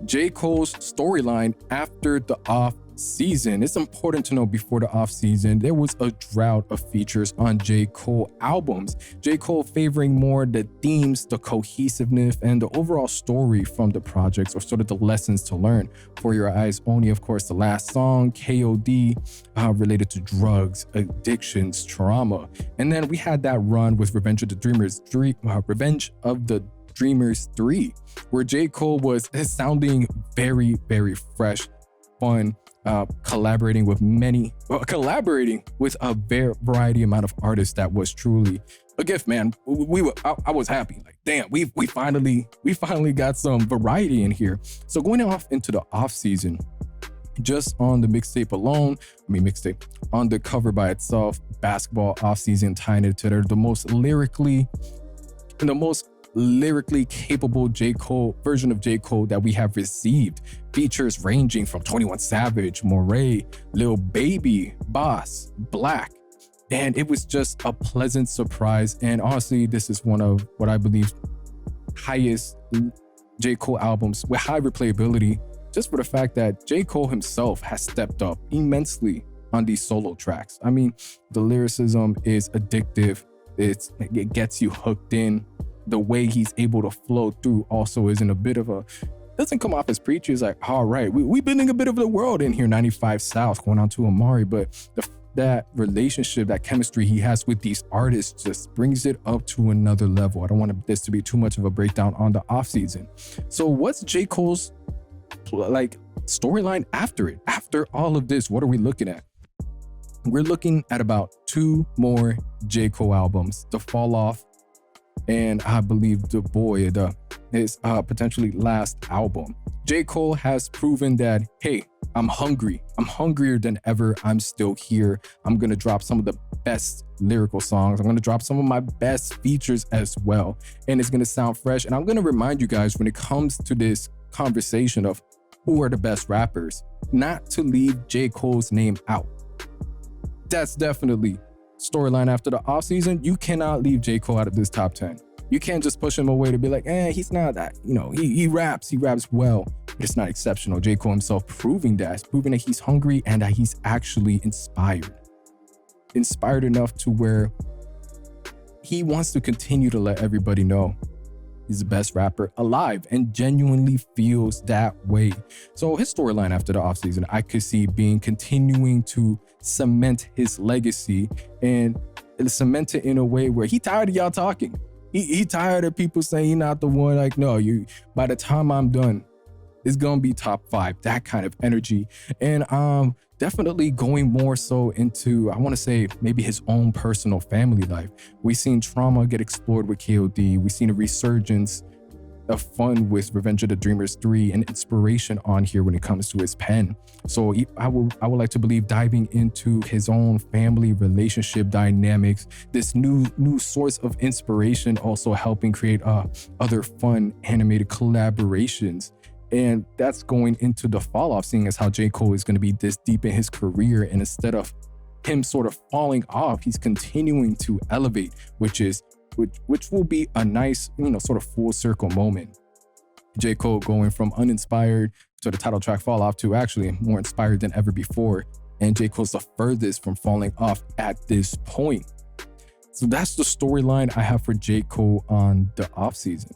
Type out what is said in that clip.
J. Cole's storyline after the off season. It's important to know before the off season, there was a drought of features on J. Cole albums. J. Cole favoring more the themes, the cohesiveness, and the overall story from the projects, or sort of the lessons to learn. For Your Eyes Only, of course, the last song, KOD, related to drugs, addictions, trauma. And then we had that run with Revenge of the Dreamers 3, where J. Cole was sounding very, very fresh, fun, collaborating with a variety amount of artists. That was truly a gift, man. I was happy. Like, damn, we finally got some variety in here. So going off into the off season, just on the mixtape alone, on the cover by itself, Basketball off season, tying it to the most lyrically capable J. Cole version of J. Cole that we have received. Features ranging from 21 Savage, Moray, Lil Baby, Boss, Black. And it was just a pleasant surprise. And honestly, this is one of what I believe highest J. Cole albums with high replayability, just for the fact that J. Cole himself has stepped up immensely on these solo tracks. I mean, the lyricism is addictive. It gets you hooked in. The way he's able to flow through also isn't a bit of a, doesn't come off as preachy. It's like, all right, we've been in a bit of the world in here, 95 South, going on to Amari, but that relationship, that chemistry he has with these artists just brings it up to another level. I don't want this to be too much of a breakdown on the off season. So what's J. Cole's storyline after it? After all of this, what are we looking at? We're looking at about 2 more J. Cole albums, The Fall Off, and I believe his potentially last album. J. Cole has proven that, hey, I'm hungry. I'm hungrier than ever. I'm still here. I'm going to drop some of the best lyrical songs. I'm going to drop some of my best features as well. And it's going to sound fresh. And I'm going to remind you guys, when it comes to this conversation of who are the best rappers, not to leave J. Cole's name out. That's definitely storyline after the offseason. You cannot leave J. Cole out of this top 10. You can't just push him away to be like, he's not that, he raps well, but it's not exceptional. J. Cole himself proving that he's hungry and that he's actually inspired enough to where he wants to continue to let everybody know he's the best rapper alive, and genuinely feels that way. So his storyline after the offseason, I could see being continuing to cement his legacy, and cement it in a way where he tired of y'all talking. He tired of people saying he's not the one. Like, no, by the time I'm done, it's gonna be top 5. That kind of energy. And definitely going more so into, I want to say, maybe his own personal family life. We've seen trauma get explored with KOD. We've seen a resurgence of fun with Revenge of the Dreamers 3 and inspiration on here when it comes to his pen. So I would like to believe diving into his own family relationship dynamics, this new source of inspiration, also helping create other fun animated collaborations. And that's going into the fall off, seeing as how J. Cole is going to be this deep in his career, and instead of him sort of falling off, he's continuing to elevate, which will be a nice, sort of full circle moment. J. Cole going from uninspired to the title track Fall Off to actually more inspired than ever before. And J. Cole's the furthest from falling off at this point. So that's the storyline I have for J. Cole on the offseason.